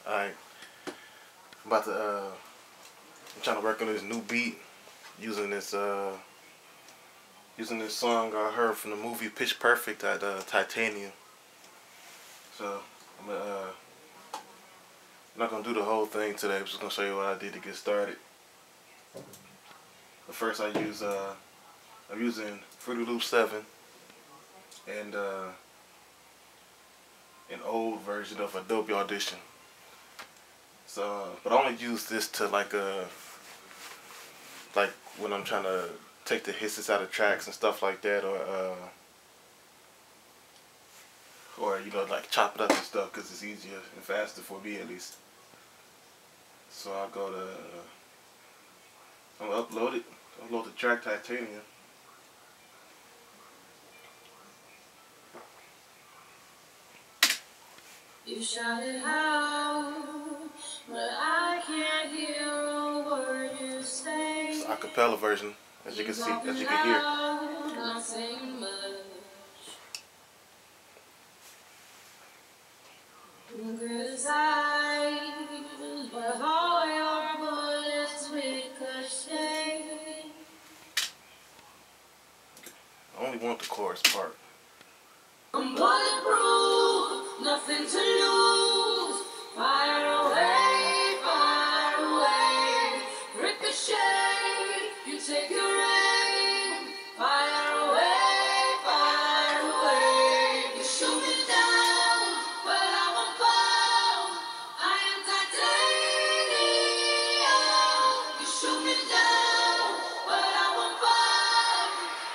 Alright, I'm about to I'm trying to work on this new beat using this song I heard from the movie Pitch Perfect at Titanium. So I'm not gonna do the whole thing today. I'm just gonna show you what I did to get started. But first I'm using Fruity Loop 7 and an old version of Adobe Audition. So, but I only use this to like when I'm trying to take the hisses out of tracks and stuff like that, or you know, like chop it up and stuff, because it's easier and faster for me at least. So I'll go to I'm gonna upload the track Titanium. You shouted out, but I can't hear a word you say. It's an acapella version, as you can see, as you can hear. Not saying much. Criticize, but all your bullets ricochet. I only want the chorus part. I'm bulletproof, nothing to lose. Fire away, ricochet. You take your aim. Fire away. You shoot me down, but I won't fall. I am titanium. You shoot me down, but I won't fall.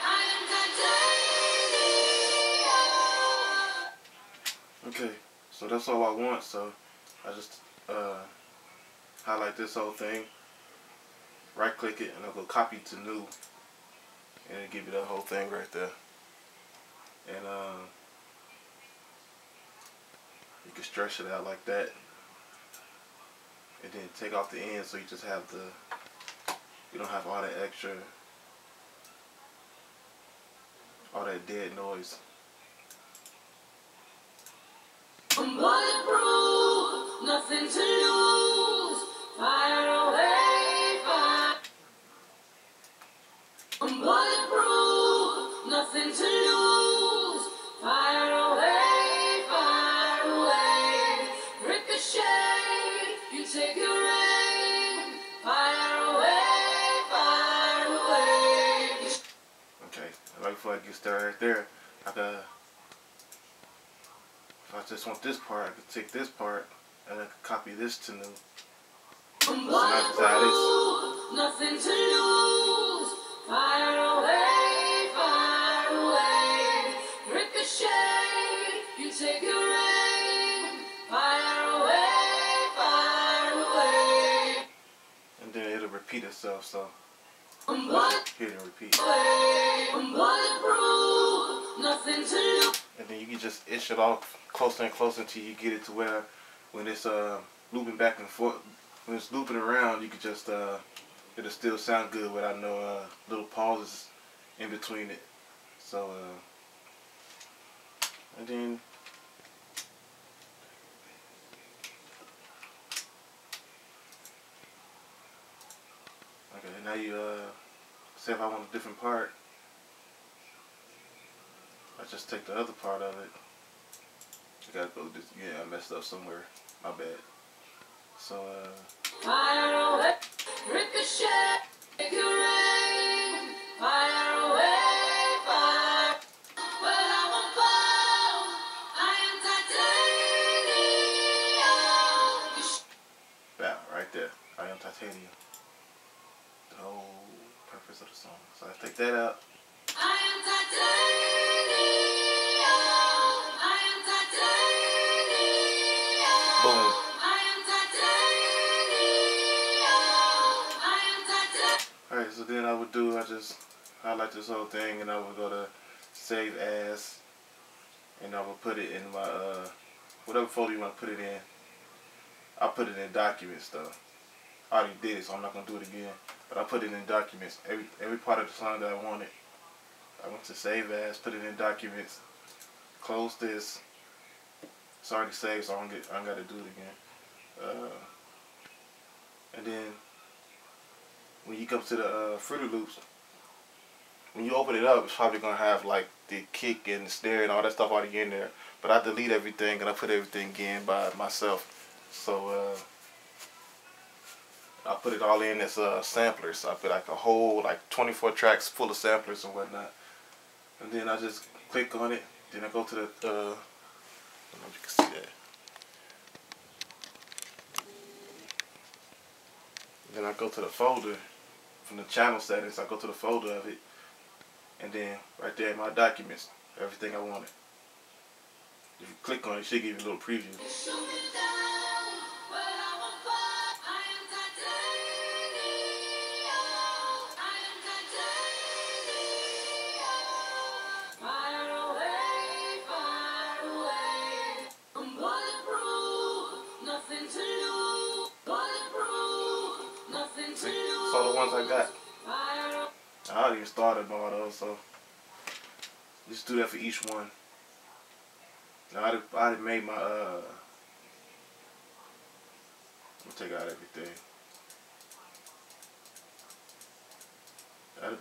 I am titanium. Okay, so that's all I want. So I just highlight this whole thing, right click it, and I'll go copy to new, and it'll give you that whole thing right there. And you can stretch it out like that, and then take off the end, so you just have you don't have all that extra, all that dead noise. I'm bulletproof, nothing to lose. Fire away, fire. I'm bulletproof, nothing to lose. Fire away, ricochet. You take your aim. Fire away. Okay, right before I get started right there, if I just want this part, I can take this part and I can copy this to new. So now that's how it is. Nothing to lose. Fire away, ricochet. You take your aim. Fire away. And then it'll repeat itself, so I'm here to repeat. I'm bulletproof, nothing to lose. And then you can just itch it off closer and closer until you get it to where when it's looping back and forth, when it's looping around, you can just it'll still sound good without no little pauses in between it. So and then okay, now you say if I want a different part, I just take the other part of it. I gotta go this. Yeah, I messed up somewhere. My bad. So fire away, ricochet. Take your aim. Fire away, but I won't fall. I am titanium. that right there. I am titanium. The whole purpose of the song. So I take that out. I am titanium. Boom. Alright, so then I just highlight this whole thing, and I would go to save as, and I will put it in my whatever folder you want to put it in. I'll put it in documents though. I already did it, so I'm not gonna do it again. But I put it in documents. Every part of the song that I wanted, I went to save as, put it in documents, close this. It's already saved, so I don't gotta do it again. And then when you come to the Fruity Loops, when you open it up, it's probably gonna have like the kick and the snare and all that stuff already in there. But I delete everything and I put everything in by myself. So I put it all in as samplers. I put like a whole 24 tracks full of samplers and whatnot. And then I just click on it. Then I go to the I don't know if you can see that. Then I go to the folder from the channel settings. I go to the folder of it, and then right there in my documents, everything I wanted. If you click on it, it should give you a little preview. See, so the ones I got. I already started all those, so just do that for each one. Now I already made my I'm gonna take out everything.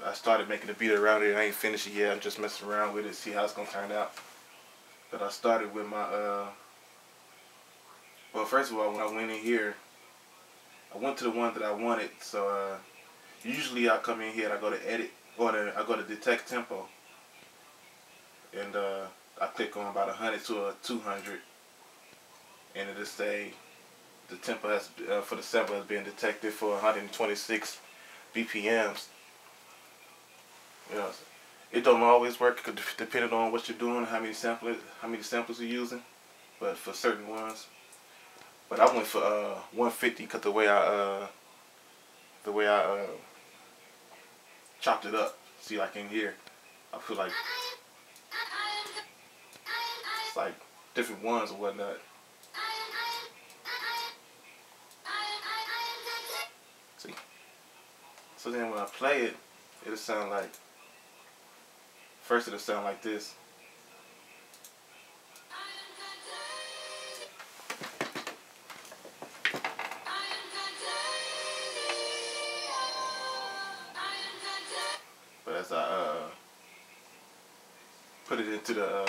I started making the beat around it. I ain't finished it yet. I'm just messing around with it, see how it's gonna turn out. But I started with my well, first of all, when I went in here, I went to the one that I wanted. So usually I come in here and I go to edit, or I go to detect tempo, and I click on about 100 to 200, and it'll say the tempo has for the sample has been detected for 126 BPMs. You know, it don't always work depending on what you're doing, how many samples you're using, but for certain ones. But I went for 150 because the way I chopped it up. See, like in here, I feel like it's like different ones or whatnot. See, so then when I play it, it'll sound like. First it'll sound like this. But as I put it into the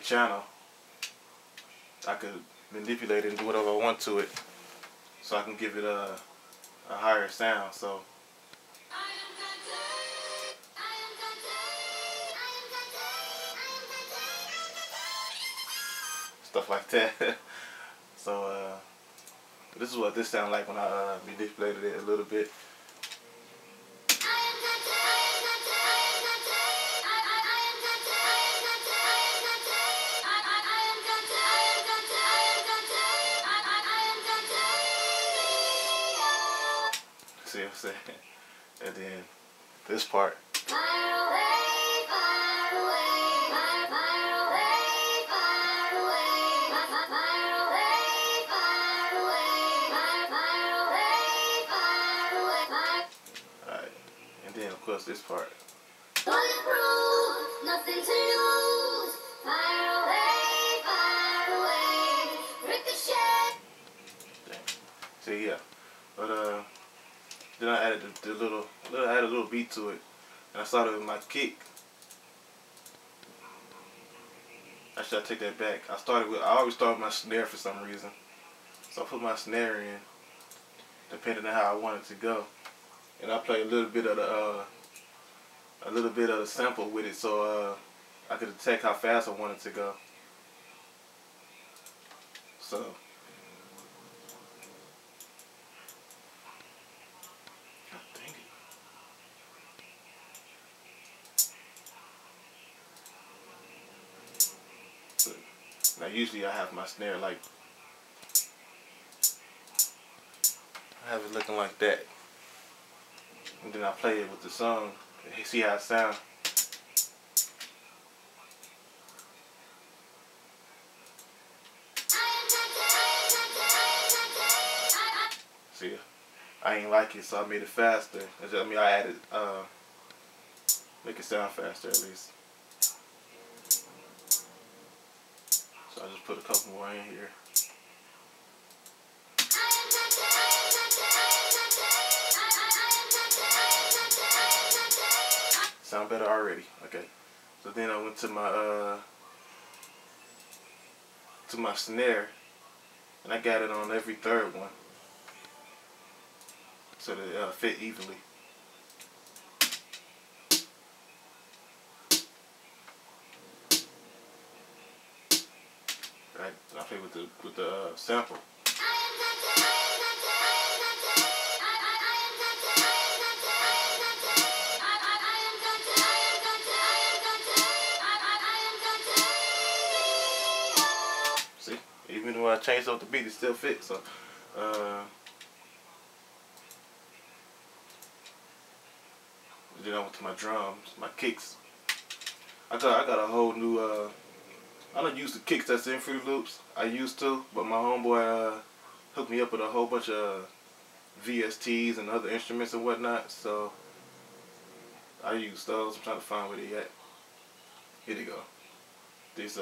channel, I could manipulate it and do whatever I want to it, so I can give it a higher sound. So stuff like that. So this is what this sounds like when I manipulated it a little bit. See what I'm saying? And then this part. And then, of course, this part. Nothing to lose. Fire away, ricochet. See, yeah, but then I added I added a little beat to it, and I started with my kick. Actually, I take that back. I always start with my snare for some reason, so I put my snare in, depending on how I want it to go. And I play a little bit of the sample with it, so I could detect how fast I want it to go. So God dang it. But now usually I have my snare like, I have it looking like that. And then I play it with the song. See how it sounds. See, I ain't like it, so I made it faster. I mean, I added, make it sound faster at least. So I just put a couple more in here. better already. Okay. So then I went to my snare, and I got it on every third one, so that it fit evenly. Right. And I play with the sample. See, even when I changed up the beat, it still fits. So, then I went to my drums, my kicks. I got a whole new. I don't use the kicks that's in Fruity Loops. I used to, but my homeboy hooked me up with a whole bunch of VSTs and other instruments and whatnot. So I use those. I'm trying to find where they at. Here they go. These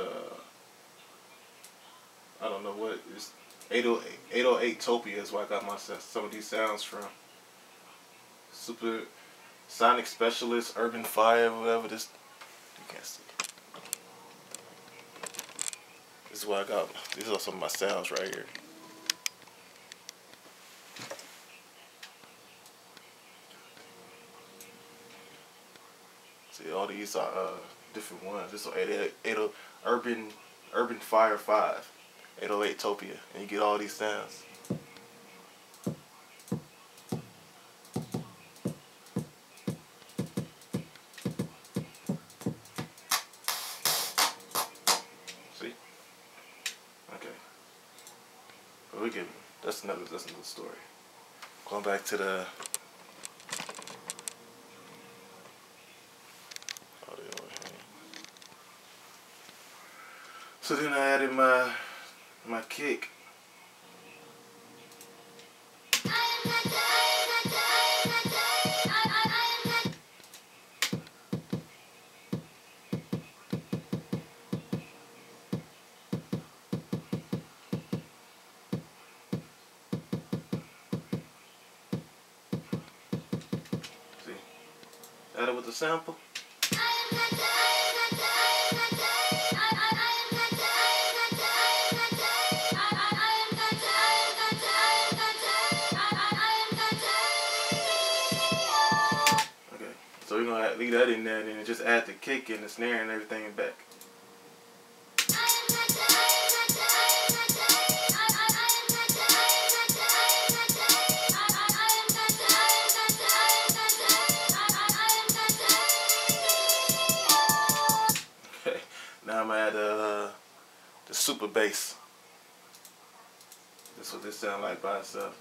I don't know what it's 808 Topia is where I got some of these sounds from. Super Sonic Specialist, Urban Fire, whatever this. You can't see. This is what I got. These are some of my sounds right here. See, all these are different ones. This is 808 Urban Fire 5, 808 Topia, and you get all these sounds. See? Okay. But we get that's another story. Going back to the so then I added my kick. See, added with the sample. So we're gonna leave that in there and then just add the kick and the snare and everything back. Okay, now I'm gonna add the super bass. That's what this sounds like by itself.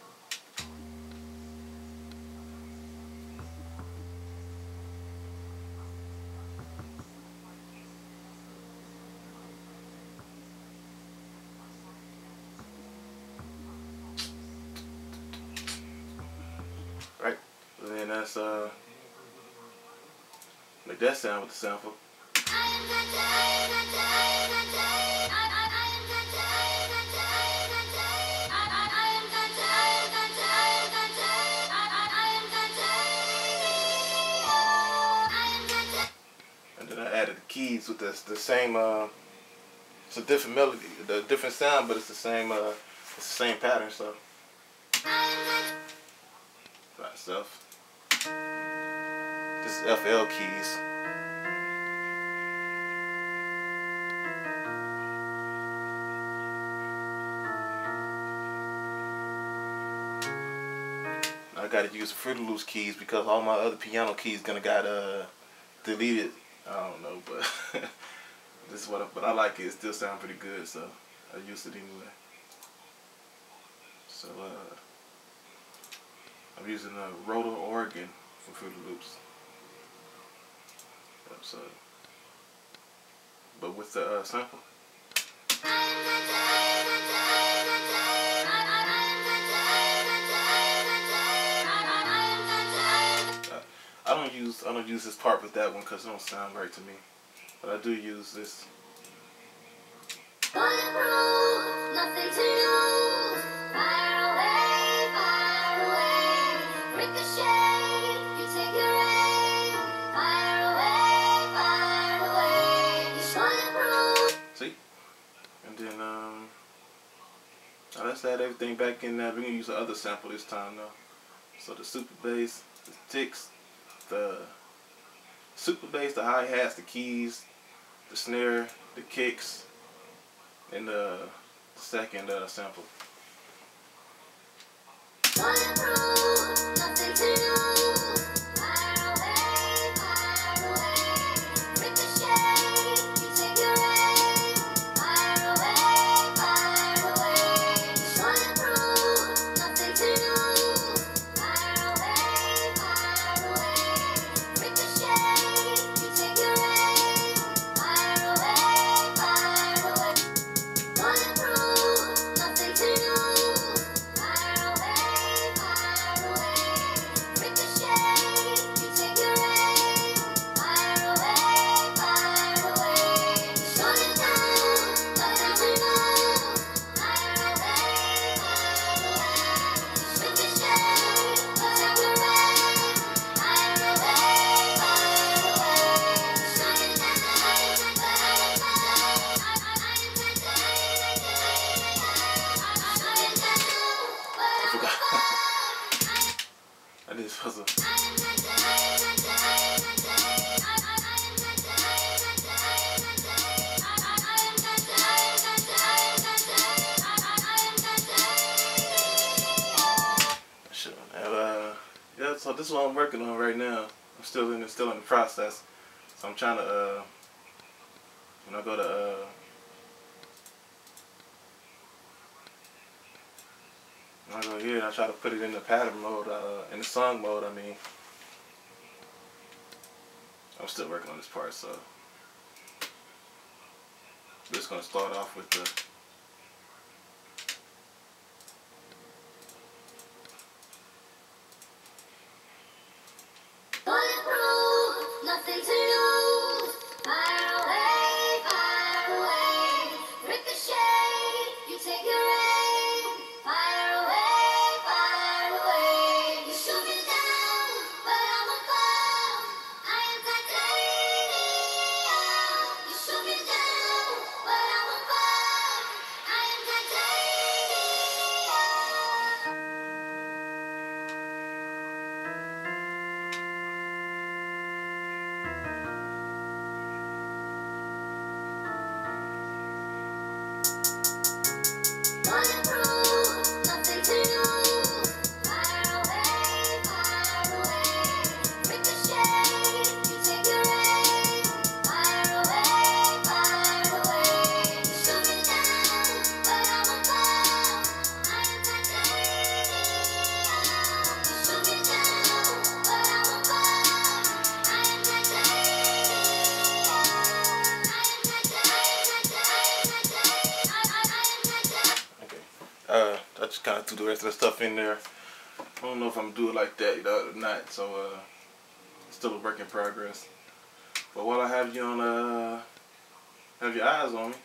Right, and then that's make that sound with the sample. And then I added the keys with the same. It's a different melody, the different sound, but it's the same pattern. So. By itself. This is FL keys. I gotta use the Fruity Loops keys because all my other piano keys gonna got deleted. I don't know, but this is but I like it. It still sounds pretty good, so I use it anyway. So I'm using a rotor organ from Fruity Loops. So, but with the sample. I don't use this part with that one because it don't sound right to me. But I do use this. Bulletproof, nothing to lose. Fire away, ricochet. You take your aim, fire away. everything back in there. We're gonna use the other sample this time though. So the super bass, the ticks, the super bass, the hi-hats, the keys, the snare, the kicks, and the second sample. Nothing to lose. Fire away, ricochet, you take your aim. Fire away, bulletproof, nothing to lose. Fire away, ricochet, you take your aim. Fire away, bulletproof, nothing to lose. Fire away, ricochet, you take your aim. Fire away, slow it down, but I will know. Fire away, ricochet, take your aim. Fire away, slow it down, but I will know. I forgot. I did supposed to. Sure. Yeah. So this is what I'm working on right now. I'm still in the process. So I'm trying to when I go to when I go here and I try to put it in the pattern mode, in the song mode, I mean. I'm still working on this part, so we're just gonna start off with the bulletproof, nothing to lose. Fire away, ricochet, you take your aim. Fire away, you shoot me down, but I'm above. I am titanium. You shoot me down, but I'm above. I am titanium. Bulletproof, nothing to lose. Fire away, ricochet, you take your aim. Fire away, you shoot me down, but I'm above. I am titanium. You shoot me down, but I'm above. I am titanium. I just kind of threw the rest of the stuff in there. I don't know if I'm gonna do it like that, or not. So it's still a work in progress. But while I have you on, have your eyes on me,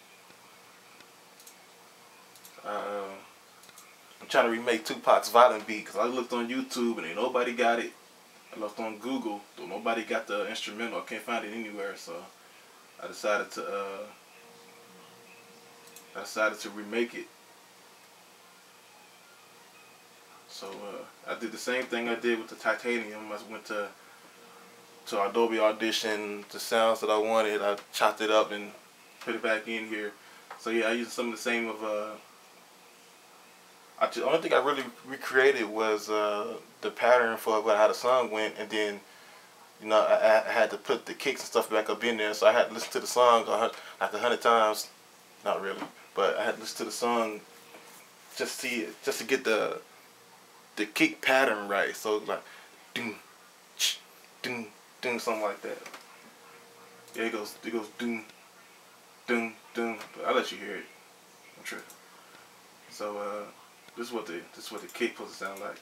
I'm trying to remake 2PAC-VIOLENT beat because I looked on YouTube and ain't nobody got it. I looked on Google, though nobody got the instrumental. I can't find it anywhere, so I decided to remake it. So I did the same thing I did with the Titanium. I went to Adobe Audition, the sounds that I wanted. I chopped it up and put it back in here. So yeah, I used some of the same of. The only thing I really recreated was the pattern for how the song went, and then I had to put the kicks and stuff back up in there. So I had to listen to the song like 100 times. Not really, but I had to listen to the song just to get the kick pattern right. So like doom, ch, doom, doom, something like that. Yeah, it goes doom, doom, doom. But I'll let you hear it. I'm tripping. So this is what the kick supposed to sound like.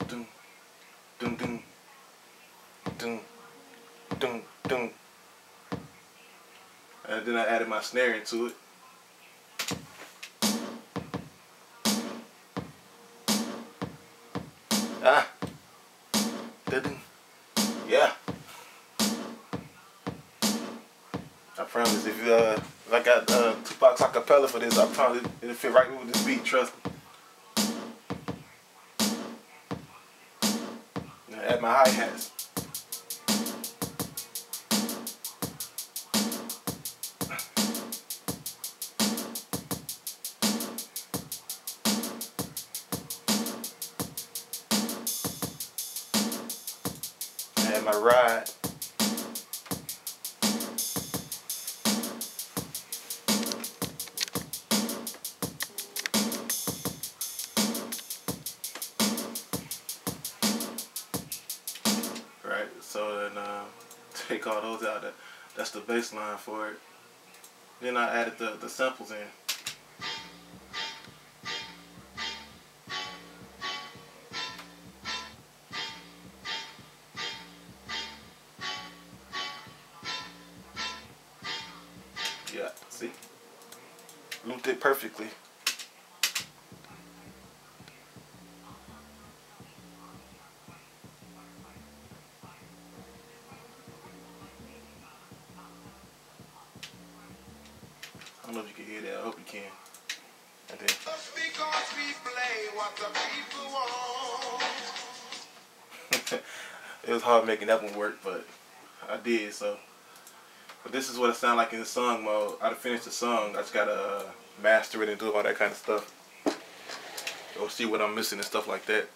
Doom, doom, doom, doom, doom, doom. And then I added my snare into it. Yeah. promise. If I got Tupac's acapella for this, I promise it'll fit right with this beat. Trust me. Now add my hi-hats. Add my ride. Right, so then take all those out. That's the bass line for it. Then I added the samples in. Yeah, see? Looped it perfectly. I don't know if you can hear that. I hope you can. And then. Just because we play what the people want. It was hard making that one work, but I did. So, but this is what it sounds like in the song mode. I finished the song. I just gotta master it and do all that kind of stuff, or see what I'm missing and stuff like that.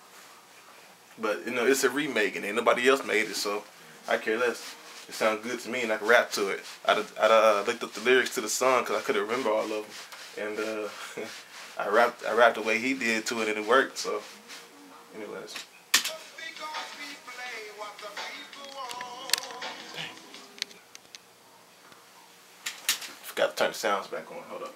But you know, it's a remake, and ain't nobody else made it, so I care less. It sounds good to me, and I can rap to it. I looked up the lyrics to the song because I couldn't remember all of them, and I rapped the way he did to it, and it worked. So, anyways. Forgot to turn the sounds back on. Hold up.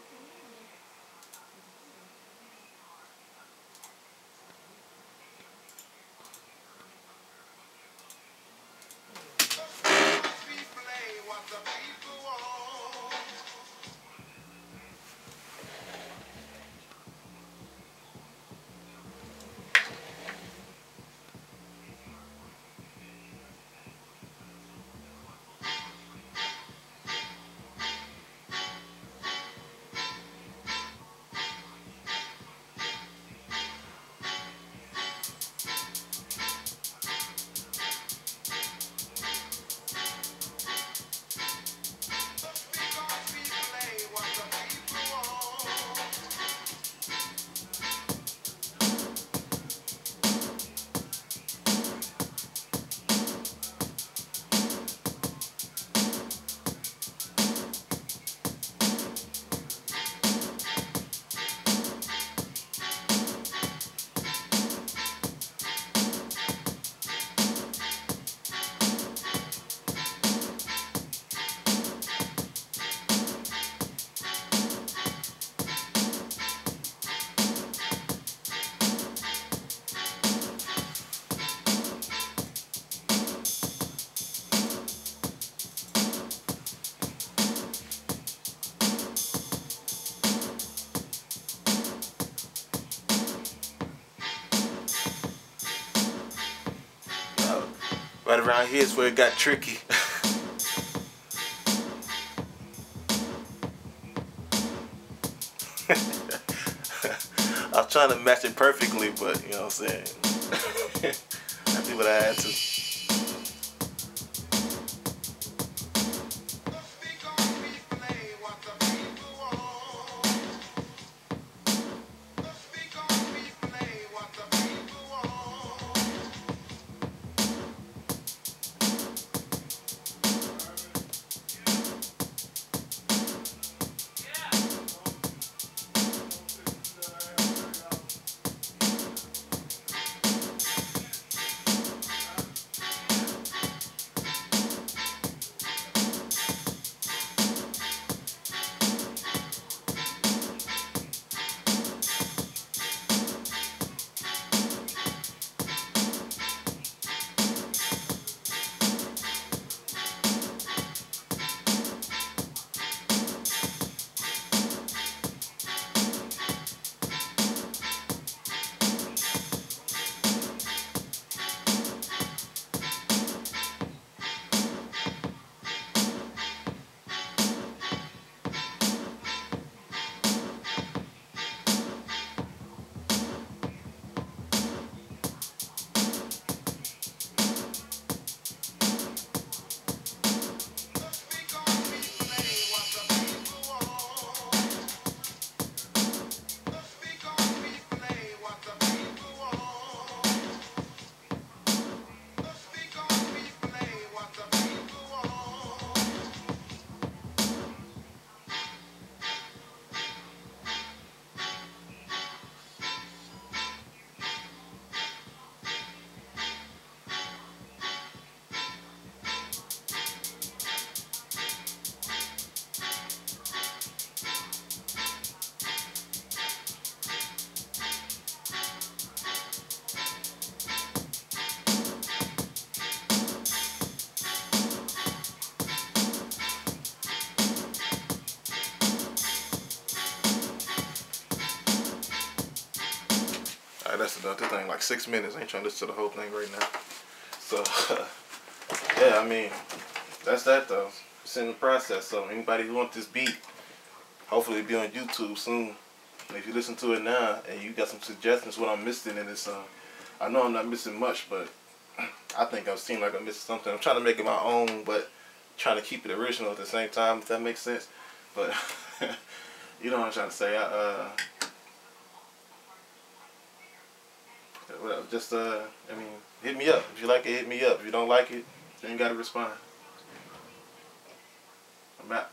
Right around here is where it got tricky. I was trying to match it perfectly, but you know what I'm saying. I did what I had to. Alright, that's enough. This thing like 6 minutes. I ain't trying to listen to the whole thing right now. So, yeah, I mean, that's that though. It's in the process. So anybody who wants this beat, hopefully it'll be on YouTube soon. And if you listen to it now and you got some suggestions what I'm missing in this song, I know I'm not missing much, but I think I seem like I'm missing something. I'm trying to make it my own, but trying to keep it original at the same time, if that makes sense. But you know what I'm trying to say. Just I mean, hit me up. If you like it, hit me up. If you don't like it, then you gotta respond. I'm out.